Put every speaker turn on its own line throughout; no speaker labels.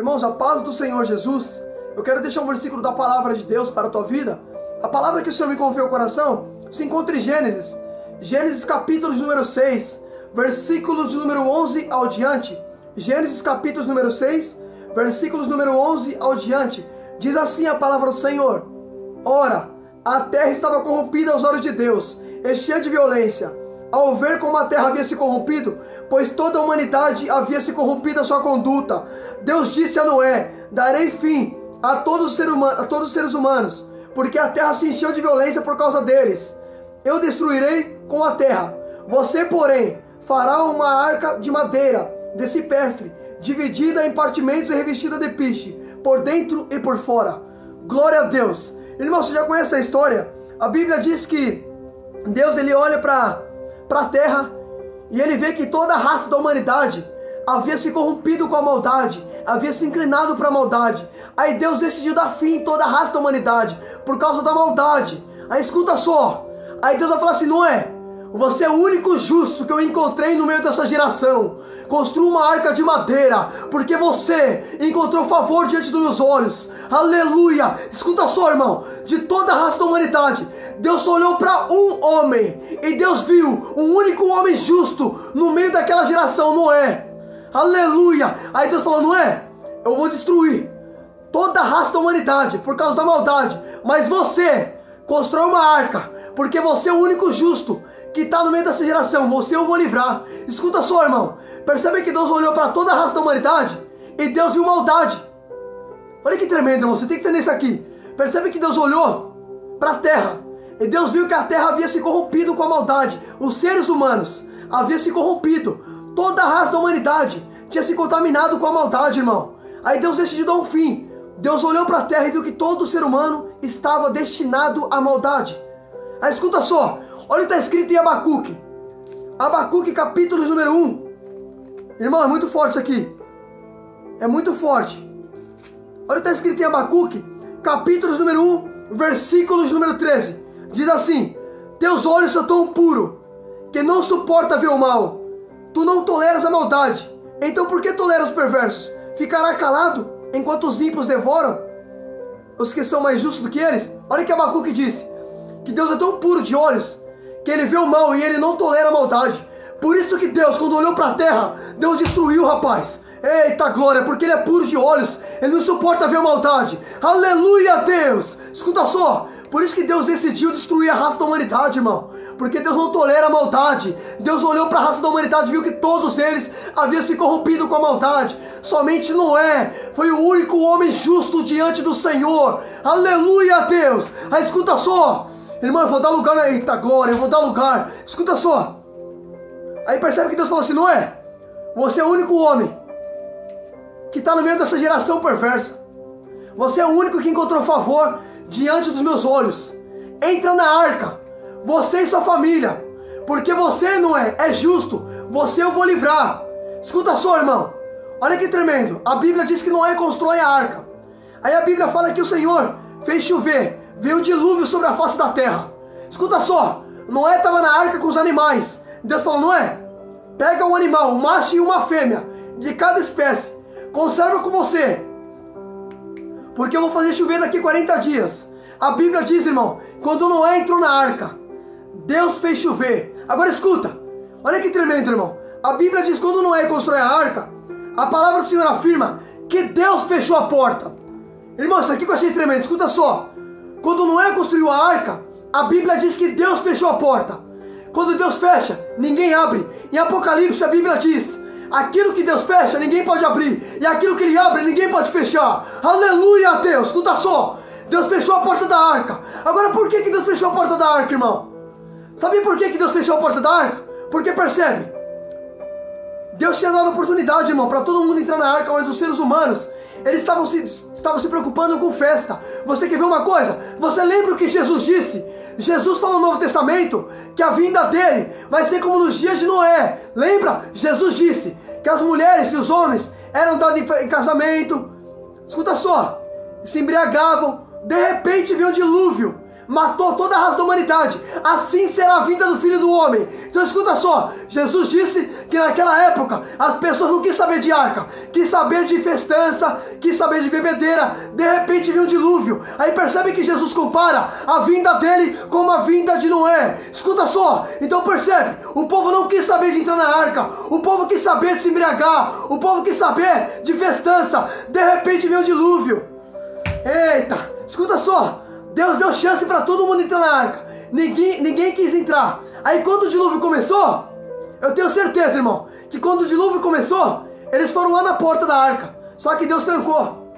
Irmãos, a paz do Senhor Jesus, eu quero deixar um versículo da palavra de Deus para a tua vida. A palavra que o Senhor me confiou ao coração se encontra em Gênesis. Gênesis capítulo de número 6, versículos de número 11 ao diante. Gênesis capítulo número 6, versículos número 11 ao diante. Diz assim a palavra do Senhor: Ora, a terra estava corrompida aos olhos de Deus, e cheia de violência. Ao ver como a terra havia se corrompido, pois toda a humanidade havia se corrompido a sua conduta, Deus disse a Noé: darei fim a todos os seres humanos, porque a terra se encheu de violência por causa deles. Eu destruirei com a terra. Você, porém, fará uma arca de madeira, de cipestre, dividida em partimentos e revestida de piche, por dentro e por fora. Glória a Deus. Irmão, você já conhece a história? A Bíblia diz que Deus, ele olha para a terra e ele vê que toda a raça da humanidade havia se corrompido com a maldade, havia se inclinado para a maldade. Aí Deus decidiu dar fim em toda a raça da humanidade por causa da maldade. Aí escuta só, aí Deus vai falar assim: Noé, você é o único justo que eu encontrei no meio dessa geração. Construa uma arca de madeira, porque você encontrou favor diante dos meus olhos. Aleluia! Escuta só, irmão, de toda a raça da humanidade, Deus olhou para um homem, e Deus viu um único homem justo no meio daquela geração, Noé. Aleluia! Aí Deus falou: Noé, eu vou destruir toda a raça da humanidade por causa da maldade, mas você constrói uma arca, porque você é o único justo que está no meio dessa geração. Você eu vou livrar. Escuta só, irmão, percebe que Deus olhou para toda a raça da humanidade e Deus viu maldade. Olha que tremendo, irmão, você tem que entender isso aqui. Percebe que Deus olhou para a terra e Deus viu que a terra havia se corrompido com a maldade. Os seres humanos haviam se corrompido. Toda a raça da humanidade tinha se contaminado com a maldade, irmão. Aí Deus decidiu dar um fim. Deus olhou para a terra e viu que todo ser humano estava destinado à maldade. Aí escuta só, olha o que está escrito em Abacuque. Abacuque capítulo número 1. Irmão, é muito forte isso aqui. É muito forte. Olha o que está escrito em Abacuque capítulo número 1, versículos número 13. Diz assim: teus olhos são tão puros que não suporta ver o mal. Tu não toleras a maldade, então por que toleras os perversos? Ficará calado enquanto os ímpios devoram os que são mais justos do que eles? Olha o que Abacuque disse: que Deus é tão puro de olhos que ele vê o mal e ele não tolera a maldade. Por isso que Deus, quando olhou para a terra, Deus destruiu o rapaz. Eita glória, porque ele é puro de olhos, ele não suporta ver a maldade. Aleluia, Deus! Escuta só, por isso que Deus decidiu destruir a raça da humanidade, irmão, porque Deus não tolera a maldade. Deus olhou para a raça da humanidade e viu que todos eles haviam se corrompido com a maldade. Somente Noé foi o único homem justo diante do Senhor. Aleluia, Deus! Aí escuta só, irmão, eu vou dar lugar, eita glória, eu vou dar lugar. Escuta só, aí percebe que Deus falou assim: Noé, você é o único homem que está no meio dessa geração perversa. Você é o único que encontrou favor diante dos meus olhos. Entra na arca, você e sua família, porque você, Noé, é justo. Você eu vou livrar. Escuta só, irmão, olha que tremendo. A Bíblia diz que Noé constrói a arca. Aí a Bíblia fala que o Senhor fez chover, veio um dilúvio sobre a face da terra. Escuta só, Noé estava na arca com os animais. Deus falou: Noé, pega um animal, um macho e uma fêmea de cada espécie, conserva com você, porque eu vou fazer chover daqui 40 dias. A Bíblia diz, irmão, quando Noé entrou na arca, Deus fez chover. Agora escuta, olha que tremendo, irmão. A Bíblia diz que quando Noé constrói a arca, a palavra do Senhor afirma que Deus fechou a porta. Irmão, isso aqui que eu achei tremendo. Escuta só, quando Noé construiu a arca, a Bíblia diz que Deus fechou a porta. Quando Deus fecha, ninguém abre. Em Apocalipse a Bíblia diz: aquilo que Deus fecha, ninguém pode abrir, e aquilo que Ele abre, ninguém pode fechar. Aleluia, Deus! Escuta só, Deus fechou a porta da arca. Agora, por que Deus fechou a porta da arca, irmão? Sabe por que Deus fechou a porta da arca? Porque percebe, Deus tinha dado oportunidade, irmão, para todo mundo entrar na arca, mas os seres humanos, eles estavam se preocupando com festa. Você quer ver uma coisa? Você lembra o que Jesus disse? Jesus falou no Novo Testamento que a vinda dele vai ser como nos dias de Noé. Lembra? Jesus disse que as mulheres e os homens eram dados em casamento. Escuta só, se embriagavam. De repente veio um dilúvio, matou toda a raça da humanidade. Assim será a vinda do Filho do Homem. Então escuta só, Jesus disse que naquela época as pessoas não quis saber de arca, quis saber de festança, quis saber de bebedeira. De repente veio um dilúvio. Aí percebe que Jesus compara a vinda dele com a vinda de Noé. Escuta só, então percebe, o povo não quis saber de entrar na arca, o povo quis saber de se embriagar, o povo quis saber de festança. De repente veio um dilúvio. Eita, escuta só, Deus deu chance para todo mundo entrar na arca. Ninguém quis entrar. Aí quando o dilúvio começou, eu tenho certeza, irmão, que quando o dilúvio começou, eles foram lá na porta da arca. Só que Deus trancou.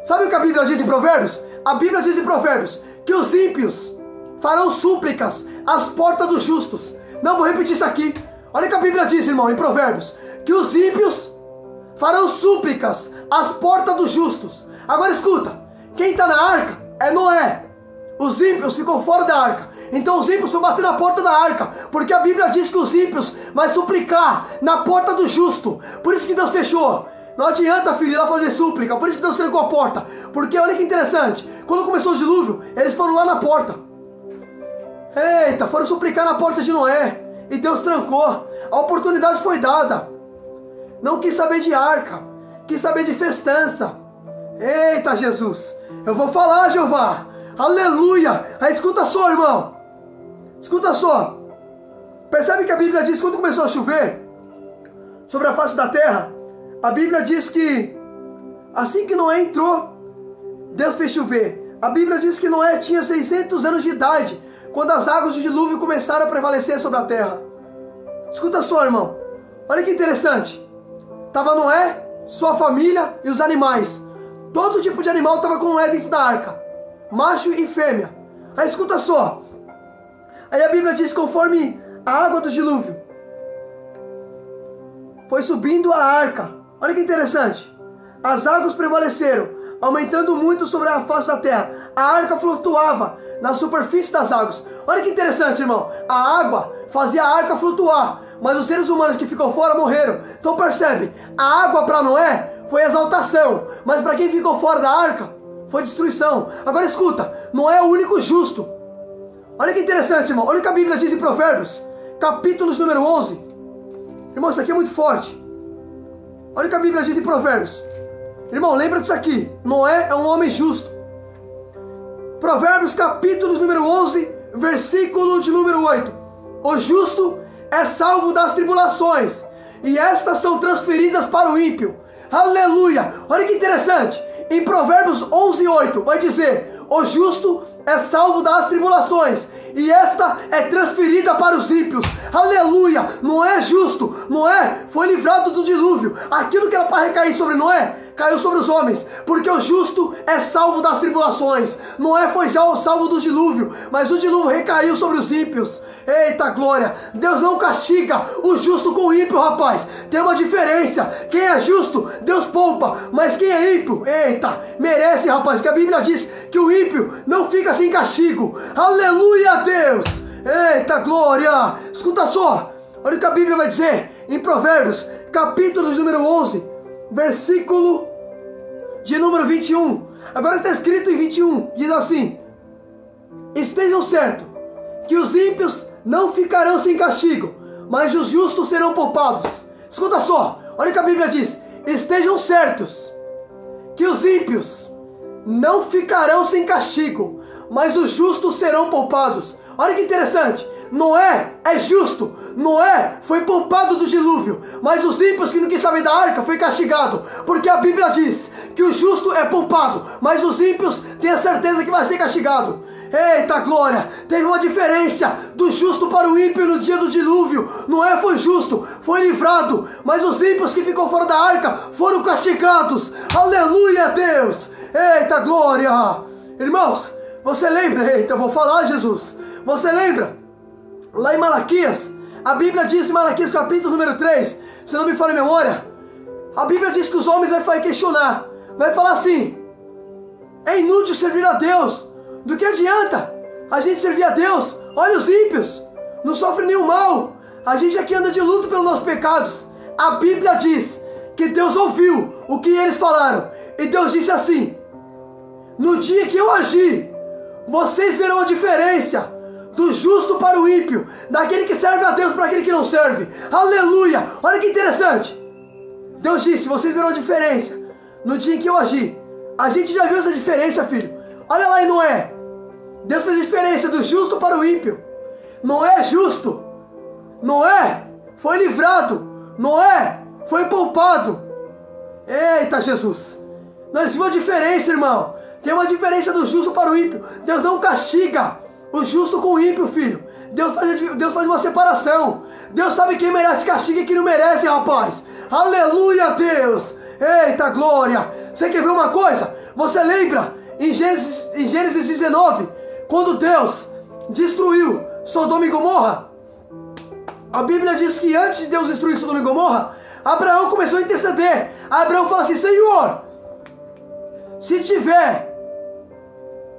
Sabe o que a Bíblia diz em Provérbios? A Bíblia diz em Provérbios que os ímpios farão súplicas às portas dos justos. Não, vou repetir isso aqui. Olha o que a Bíblia diz, irmão, em Provérbios. Que os ímpios farão súplicas às portas dos justos. Agora escuta, quem está na arca é Noé. Os ímpios ficam fora da arca. Então os ímpios vão bater na porta da arca, porque a Bíblia diz que os ímpios vão suplicar na porta do justo. Por isso que Deus fechou. Não adianta, filho, ir lá fazer súplica. Por isso que Deus trancou a porta. Porque olha que interessante, quando começou o dilúvio, eles foram lá na porta. Eita, foram suplicar na porta de Noé. E Deus trancou. A oportunidade foi dada. Não quis saber de arca, quis saber de festança. Eita, Jesus, eu vou falar, Jeová. Aleluia. Aí escuta só, irmão. Escuta só. Percebe que a Bíblia diz que quando começou a chover sobre a face da terra, a Bíblia diz que assim que Noé entrou, Deus fez chover. A Bíblia diz que Noé tinha 600 anos de idade quando as águas do dilúvio começaram a prevalecer sobre a terra. Escuta só, irmão. Olha que interessante. Estava Noé, sua família e os animais. Todo tipo de animal estava com Noé dentro da arca, macho e fêmea. Aí escuta só. Aí a Bíblia diz que conforme a água do dilúvio foi subindo a arca, olha que interessante, as águas prevaleceram, aumentando muito sobre a face da terra. A arca flutuava na superfície das águas. Olha que interessante, irmão. A água fazia a arca flutuar, mas os seres humanos que ficou fora morreram. Então percebe, a água para Noé foi exaltação, mas para quem ficou fora da arca foi destruição. Agora escuta, Noé é o único justo. Olha que interessante, irmão. Olha o que a Bíblia diz em Provérbios, capítulos número 11. Irmão, isso aqui é muito forte. Olha o que a Bíblia diz em Provérbios. Irmão, lembra disso aqui. Noé é um homem justo. Provérbios, capítulos número 11, versículo de número 8. O justo é salvo das tribulações, e estas são transferidas para o ímpio. Aleluia! Olha que interessante. Em Provérbios 11, 8 vai dizer: o justo é salvo das tribulações, e esta é transferida para os ímpios. Aleluia! Noé é justo. Noé foi livrado do dilúvio. Aquilo que era para recair sobre Noé caiu sobre os homens, porque o justo é salvo das tribulações. Noé foi já o salvo do dilúvio, mas o dilúvio recaiu sobre os ímpios. Eita glória! Deus não castiga o justo com o ímpio, rapaz. Tem uma diferença. Quem é justo, Deus poupa, mas quem é ímpio, eita, merece, rapaz, porque a Bíblia diz que o ímpio não fica sem castigo. Aleluia, Deus! Eita glória! Escuta só, olha o que a Bíblia vai dizer em Provérbios, capítulo número 11, versículo de número 21. Agora está escrito em 21, diz assim: estejam certos que os ímpios não ficarão sem castigo, mas os justos serão poupados. Escuta só, olha o que a Bíblia diz: estejam certos que os ímpios não ficarão sem castigo, mas os justos serão poupados. Olha que interessante. Noé é justo. Noé foi poupado do dilúvio, mas os ímpios que não quis saber da arca foi castigado, porque a Bíblia diz que o justo é poupado, mas os ímpios têm a certeza que vai ser castigado. Eita glória! Teve uma diferença do justo para o ímpio no dia do dilúvio. Noé foi justo, foi livrado, mas os ímpios que ficou fora da arca foram castigados. Aleluia, Deus! Eita glória! Irmãos, você lembra? Eita, eu vou falar, Jesus. Você lembra? Lá em Malaquias, a Bíblia diz em Malaquias capítulo número 3, se não me falha a memória, a Bíblia diz que os homens vão questionar, vai falar assim: é inútil servir a Deus, do que adianta a gente servir a Deus? Olha os ímpios, não sofrem nenhum mal, a gente aqui anda de luto pelos nossos pecados. A Bíblia diz que Deus ouviu o que eles falaram, e Deus disse assim: no dia que eu agir vocês verão a diferença do justo para o ímpio, daquele que serve a Deus para aquele que não serve. Aleluia! Olha que interessante. Deus disse, vocês verão a diferença no dia em que eu agi. A gente já viu essa diferença, filho. Olha lá em Noé. Deus fez a diferença do justo para o ímpio. Noé é justo. Noé foi livrado. Noé foi poupado. Eita Jesus. Nós vimos a diferença, irmão. Tem uma diferença do justo para o ímpio. Deus não castiga o justo com o ímpio, filho. Deus faz uma separação. Deus sabe quem merece castigo e quem não merece, rapaz. Aleluia, Deus. Eita glória. Você quer ver uma coisa? Você lembra em Gênesis 19, quando Deus destruiu Sodoma e Gomorra? A Bíblia diz que antes de Deus destruir Sodoma e Gomorra, Abraão começou a interceder. Abraão falou assim, Senhor, se tiver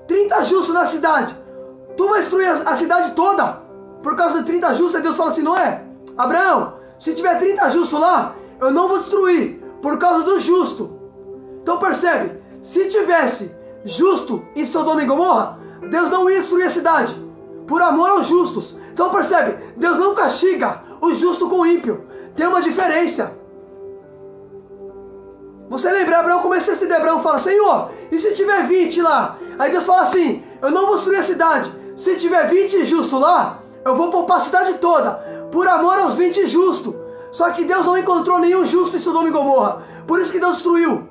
30 justos na cidade, tu vai destruir a cidade toda por causa de 30 justos? Aí Deus fala assim, não é? Abraão, se tiver 30 justos lá, eu não vou destruir por causa do justo. Então percebe, se tivesse justo em Sodoma e Gomorra, Deus não ia destruir a cidade por amor aos justos. Então percebe, Deus não castiga o justo com o ímpio. Tem uma diferença. Você lembra, Abraão começa a interceder. Abraão fala, Senhor, e se tiver 20 lá? Aí Deus fala assim, eu não vou destruir a cidade. Se tiver 20 justos lá, eu vou poupar a cidade toda, por amor aos 20 justos. Só que Deus não encontrou nenhum justo em Sodoma e Gomorra. Por isso que Deus destruiu.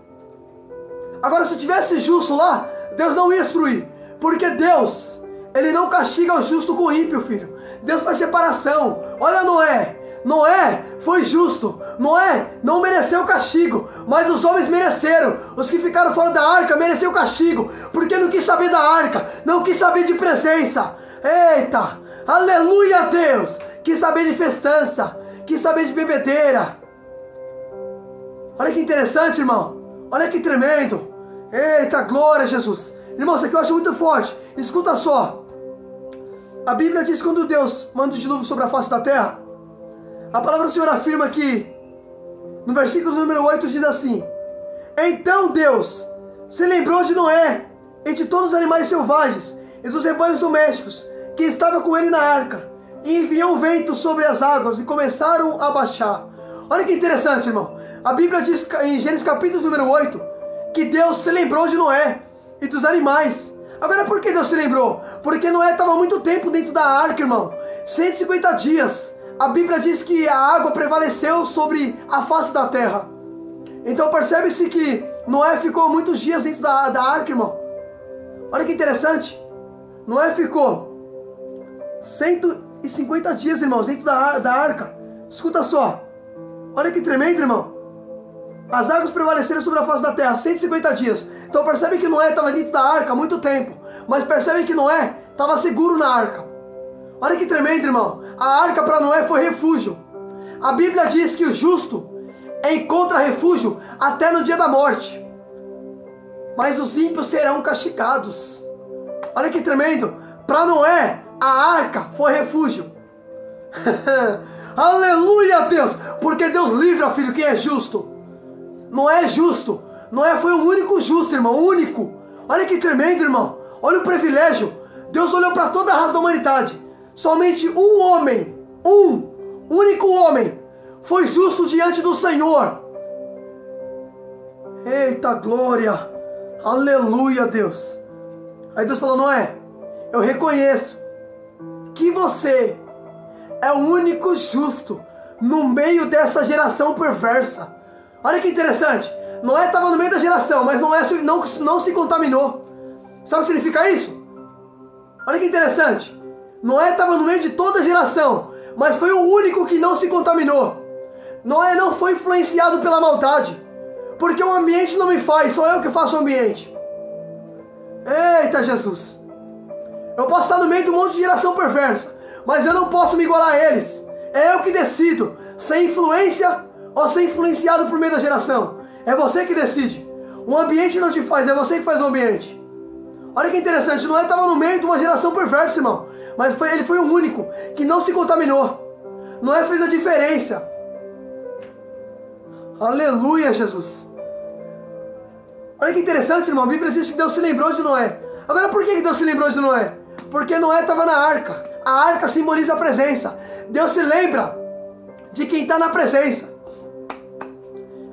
Agora, se tivesse justo lá, Deus não ia destruir. Porque Deus, Ele não castiga o justo com o ímpio, filho. Deus faz separação. Olha Noé. Noé foi justo. Noé não mereceu castigo, mas os homens mereceram. Os que ficaram fora da arca mereceram castigo, porque não quis saber da arca, não quis saber de presença. Eita, aleluia, Deus. Quis saber de festança, quis saber de bebedeira. Olha que interessante, irmão. Olha que tremendo. Eita, glória a Jesus. Irmão, isso aqui eu acho muito forte. Escuta só. A Bíblia diz que quando Deus manda o dilúvio sobre a face da terra, a palavra do Senhor afirma que, no versículo número 8, diz assim: então Deus se lembrou de Noé e de todos os animais selvagens e dos rebanhos domésticos que estavam com ele na arca, e enviou um vento sobre as águas e começaram a baixar. Olha que interessante, irmão. A Bíblia diz em Gênesis capítulo número 8 que Deus se lembrou de Noé e dos animais. Agora, por que Deus se lembrou? Porque Noé estava muito tempo dentro da arca, irmão. 150 dias. A Bíblia diz que a água prevaleceu sobre a face da terra. Então percebe-se que Noé ficou muitos dias dentro da arca, irmão. Olha que interessante. Noé ficou 150 dias, irmãos, dentro da arca. Escuta só. Olha que tremendo, irmão. As águas prevaleceram sobre a face da terra 150 dias. Então percebe que Noé estava dentro da arca há muito tempo. Mas percebe que Noé estava seguro na arca. Olha que tremendo, irmão. A arca para Noé foi refúgio. A Bíblia diz que o justo encontra refúgio até no dia da morte, mas os ímpios serão castigados. Olha que tremendo. Para Noé, a arca foi refúgio. Aleluia, Deus. Porque Deus livra, filho, quem é justo. Noé é justo. Noé foi o único justo, irmão. O único. Olha que tremendo, irmão. Olha o privilégio. Deus olhou para toda a raça da humanidade. Somente um homem, um único homem, foi justo diante do Senhor. Eita glória, aleluia, Deus. Aí Deus falou: Noé, eu reconheço que você é o único justo no meio dessa geração perversa. Olha que interessante. Noé estava no meio da geração, mas Noé não se contaminou. Sabe o que significa isso? Olha que interessante. Noé estava no meio de toda a geração, mas foi o único que não se contaminou. Noé não foi influenciado pela maldade, porque o ambiente não me faz, sou eu que faço o ambiente. Eita Jesus. Eu posso estar no meio de um monte de geração perversa, mas eu não posso me igualar a eles. É eu que decido, ser influência ou ser influenciado por meio da geração. É você que decide. O ambiente não te faz, é você que faz o ambiente. Olha que interessante, Noé estava no meio de uma geração perversa, irmão, mas ele foi o único que não se contaminou. Noé fez a diferença. Aleluia, Jesus. Olha que interessante, irmão. A Bíblia diz que Deus se lembrou de Noé. Agora, por que Deus se lembrou de Noé? Porque Noé estava na arca. A arca simboliza a presença. Deus se lembra de quem está na presença.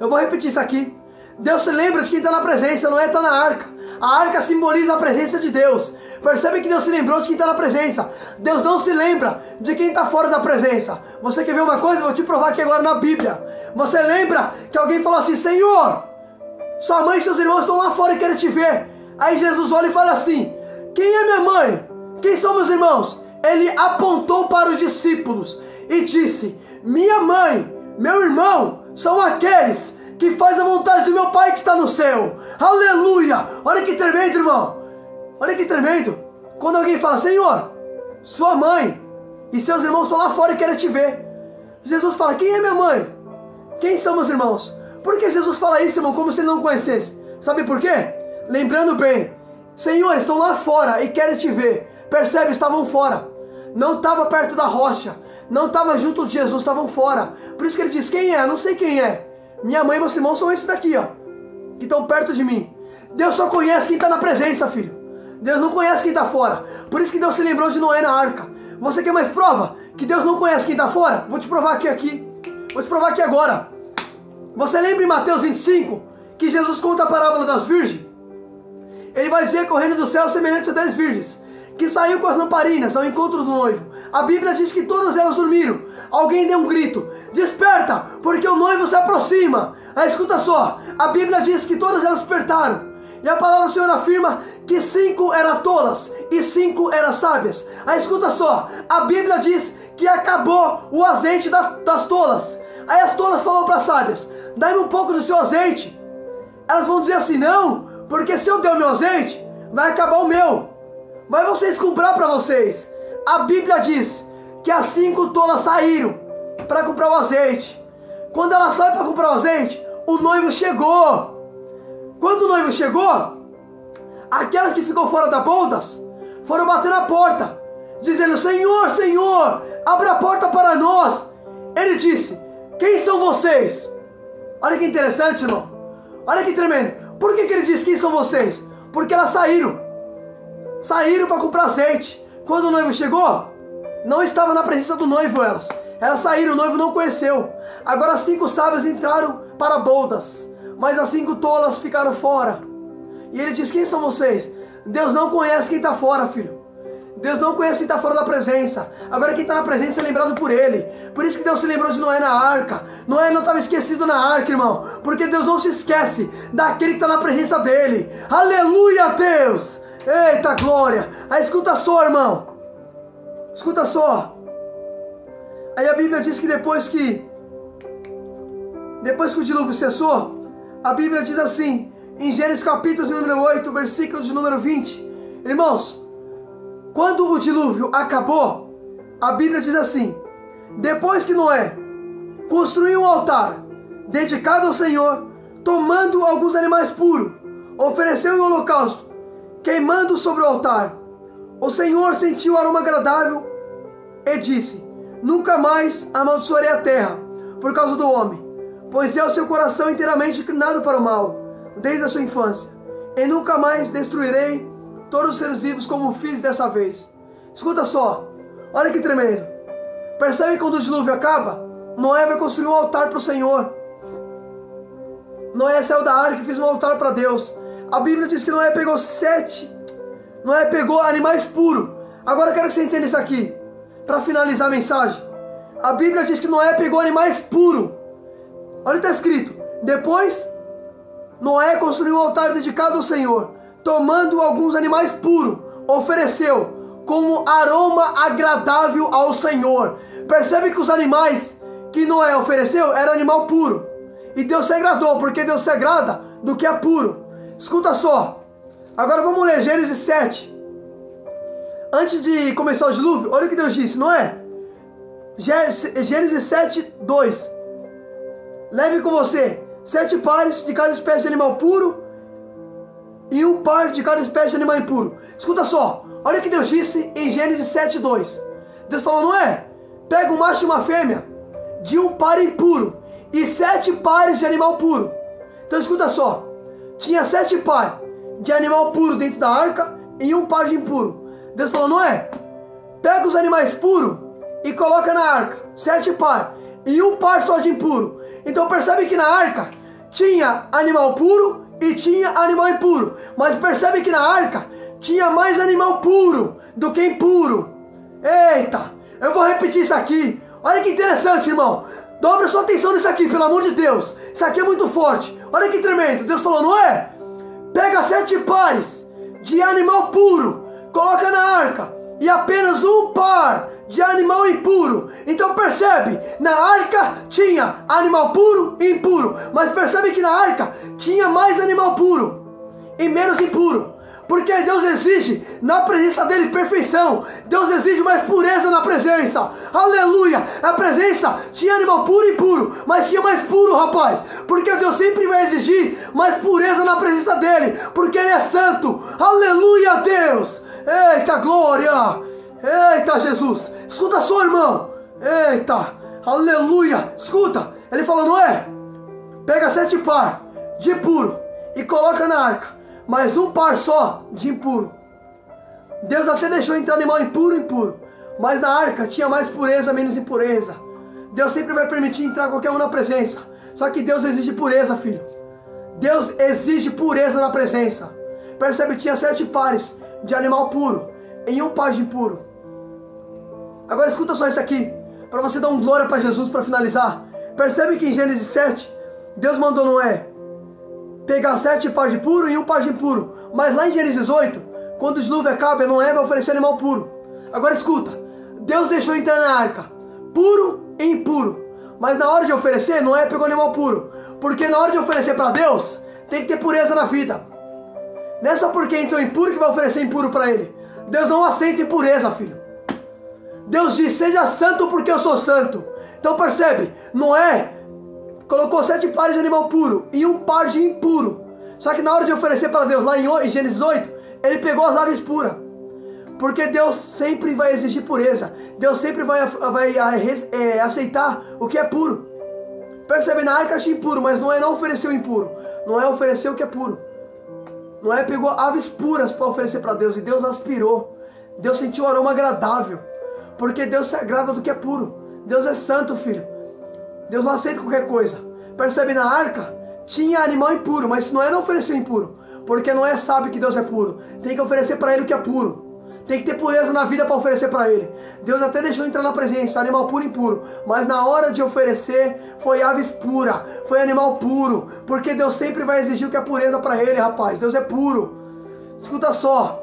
Eu vou repetir isso aqui. Deus se lembra de quem está na presença. Noé está na arca. A arca simboliza a presença de Deus. Percebe que Deus se lembrou de quem está na presença. Deus não se lembra de quem está fora da presença. Você quer ver uma coisa? Eu vou te provar aqui agora na Bíblia. Você lembra que alguém falou assim: Senhor, sua mãe e seus irmãos estão lá fora e querem te ver. Aí Jesus olha e fala assim: quem é minha mãe? Quem são meus irmãos? Ele apontou para os discípulos e disse: minha mãe, meu irmão, são aqueles que fazem a vontade do meu Pai que está no céu. Aleluia! Olha que tremendo, irmão. Olha que tremendo. Quando alguém fala: Senhor, sua mãe e seus irmãos estão lá fora e querem te ver. Jesus fala: quem é minha mãe? Quem são meus irmãos? Por que Jesus fala isso, irmão, como se ele não conhecesse? Sabe por quê? Lembrando bem, Senhor, estão lá fora e querem te ver. Percebe? Estavam fora. Não estava perto da rocha. Não estava junto de Jesus, estavam fora. Por isso que ele diz: quem é? Eu não sei quem é. Minha mãe e meus irmãos são esses daqui, ó, que estão perto de mim. Deus só conhece quem está na presença, filho. Deus não conhece quem está fora. Por isso que Deus se lembrou de Noé na arca. Você quer mais prova que Deus não conhece quem está fora? Vou te provar aqui. Vou te provar aqui agora. Você lembra em Mateus 25 que Jesus conta a parábola das virgens? Ele vai dizer que o reino do céu é semelhante a 10 virgens que saiu com as lamparinas ao encontro do noivo. A Bíblia diz que todas elas dormiram. Alguém deu um grito: desperta, porque o noivo se aproxima. Aí escuta só, a Bíblia diz que todas elas despertaram. E a palavra do Senhor afirma que 5 eram tolas e 5 eram sábias. Aí escuta só, a Bíblia diz que acabou o azeite das tolas. Aí as tolas falam para as sábias: dá-me um pouco do seu azeite. Elas vão dizer assim: não, porque se eu der o meu azeite, vai acabar o meu. Mas vocês comprar para vocês. A Bíblia diz que as 5 tolas saíram para comprar o azeite. Quando elas saem para comprar o azeite, o noivo chegou. Quando o noivo chegou, aquelas que ficou fora da bodas foram bater na porta, dizendo: Senhor, Senhor, abra a porta para nós. Ele disse: quem são vocês? Olha que interessante, irmão. Olha que tremendo. Por que ele disse: quem são vocês? Porque elas saíram para comprar azeite. Quando o noivo chegou, não estava na presença do noivo elas saíram, o noivo não conheceu. Agora as 5 sábias entraram para bodas, mas as 5 tolas ficaram fora. E ele diz: quem são vocês? Deus não conhece quem está fora, filho. Deus não conhece quem está fora da presença. Agora quem está na presença é lembrado por ele. Por isso que Deus se lembrou de Noé na arca. Noé não estava esquecido na arca, irmão, porque Deus não se esquece daquele que está na presença dele. Aleluia, Deus! Eita glória! Aí escuta só, irmão. Escuta só. Aí a Bíblia diz que depois que o dilúvio cessou, a Bíblia diz assim, em Gênesis capítulo de número 8, versículo de número 20. Irmãos, quando o dilúvio acabou, a Bíblia diz assim: depois que Noé construiu um altar dedicado ao Senhor, tomando alguns animais puros, ofereceu um holocausto, queimando sobre o altar, o Senhor sentiu o aroma agradável e disse: nunca mais amaldiçoarei a terra por causa do homem, pois é o seu coração inteiramente inclinado para o mal, desde a sua infância, e nunca mais destruirei todos os seres vivos como fiz dessa vez. Escuta só, olha que tremendo. Percebe que quando o dilúvio acaba, Noé vai construir um altar para o Senhor. Noé saiu da arca e fez um altar para Deus. A Bíblia diz que Noé pegou animais puros. Agora eu quero que você entenda isso aqui, para finalizar a mensagem. A Bíblia diz que Noé pegou animais puros. Olha o que está escrito: depois Noé construiu um altar dedicado ao Senhor, tomando alguns animais puros, ofereceu como aroma agradável ao Senhor. Percebe que os animais que Noé ofereceu eram animal puro, e Deus se agradou, porque Deus se agrada do que é puro. Escuta só, agora vamos ler Gênesis 7. Antes de começar o dilúvio, olha o que Deus disse, não é? Gênesis 7, 2. Leve com você 7 pares de cada espécie de animal puro e 1 par de cada espécie de animal impuro. Escuta só, olha o que Deus disse em Gênesis 7, 2. Deus falou, não é? Pega um macho e uma fêmea de 1 par impuro e 7 pares de animal puro. Então escuta só, tinha 7 pares de animal puro dentro da arca e um par de impuro. Deus falou, Noé, pega os animais puros e coloca na arca, 7 par, e um par só de impuro. Então percebe que na arca tinha animal puro e tinha animal impuro. Mas percebe que na arca tinha mais animal puro do que impuro. Eita, eu vou repetir isso aqui. Olha que interessante, irmão. Dobra sua atenção nisso aqui, pelo amor de Deus. Isso aqui é muito forte. Olha que tremendo. Deus falou, Noé, pega 7 pares de animal puro, coloca na arca, e apenas um par de animal impuro. Então percebe, na arca tinha animal puro e impuro. Mas percebe que na arca tinha mais animal puro e menos impuro. Porque Deus exige na presença dele perfeição. Deus exige mais pureza na presença. Aleluia. A presença tinha animal puro e impuro, mas tinha mais puro, rapaz. Porque Deus sempre vai exigir mais pureza na presença dele, porque ele é santo. Aleluia, Deus. Eita glória. Eita Jesus. Escuta só, irmão. Eita. Aleluia. Escuta. Ele falou, Noé, pega 7 par de puro e coloca na arca, mas um par só de impuro. Deus até deixou entrar animal impuro, mas na arca tinha mais pureza, menos impureza. Deus sempre vai permitir entrar qualquer um na presença. Só que Deus exige pureza, filho. Deus exige pureza na presença. Percebe, tinha 7 pares de animal puro em um par de impuro. Agora escuta só isso aqui, para você dar glória para Jesus para finalizar. Percebe que em Gênesis 7, Deus mandou Noé pegar 7 par de puro e um par de impuro. Mas lá em Gênesis 8, quando o dilúvio acaba, Noé vai oferecer animal puro. Agora escuta, Deus deixou entrar na arca puro e impuro. Mas na hora de oferecer, Noé pegou animal puro. Porque na hora de oferecer para Deus, tem que ter pureza na vida. Não é só porque entrou impuro que vai oferecer impuro para ele. Deus não aceita impureza, filho. Deus diz, seja santo porque eu sou santo. Então percebe, Noé colocou 7 pares de animal puro e um par de impuro. Só que na hora de oferecer para Deus, lá em Gênesis 8, ele pegou as aves puras. Porque Deus sempre vai exigir pureza. Deus sempre vai aceitar o que é puro. Percebe, na arca tinha impuro, mas Noé não ofereceu impuro. Noé ofereceu o que é puro. Noé pegou aves puras para oferecer para Deus, e Deus aspirou. Deus sentiu um aroma agradável. Porque Deus se agrada do que é puro. Deus é santo, filho. Deus não aceita qualquer coisa. Percebe, na arca tinha animal impuro, mas Noé não ofereceu impuro, porque Noé sabe que Deus é puro. Tem que oferecer para ele o que é puro. Tem que ter pureza na vida para oferecer para ele. Deus até deixou entrar na presença animal puro e impuro, mas na hora de oferecer foi aves pura, foi animal puro, porque Deus sempre vai exigir o que é pureza para ele, rapaz. Deus é puro. Escuta só,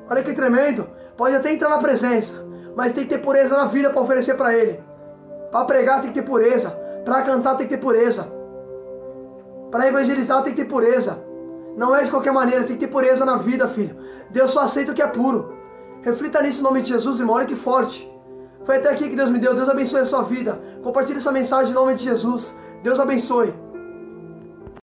olha que tremendo. Pode até entrar na presença, mas tem que ter pureza na vida para oferecer para ele. Para pregar tem que ter pureza, para cantar tem que ter pureza, para evangelizar tem que ter pureza. Não é de qualquer maneira, tem que ter pureza na vida, filho. Deus só aceita o que é puro. Reflita nisso em nome de Jesus, irmão. Olha que forte. Foi até aqui que Deus me deu. Deus abençoe a sua vida. Compartilhe essa mensagem em nome de Jesus. Deus abençoe.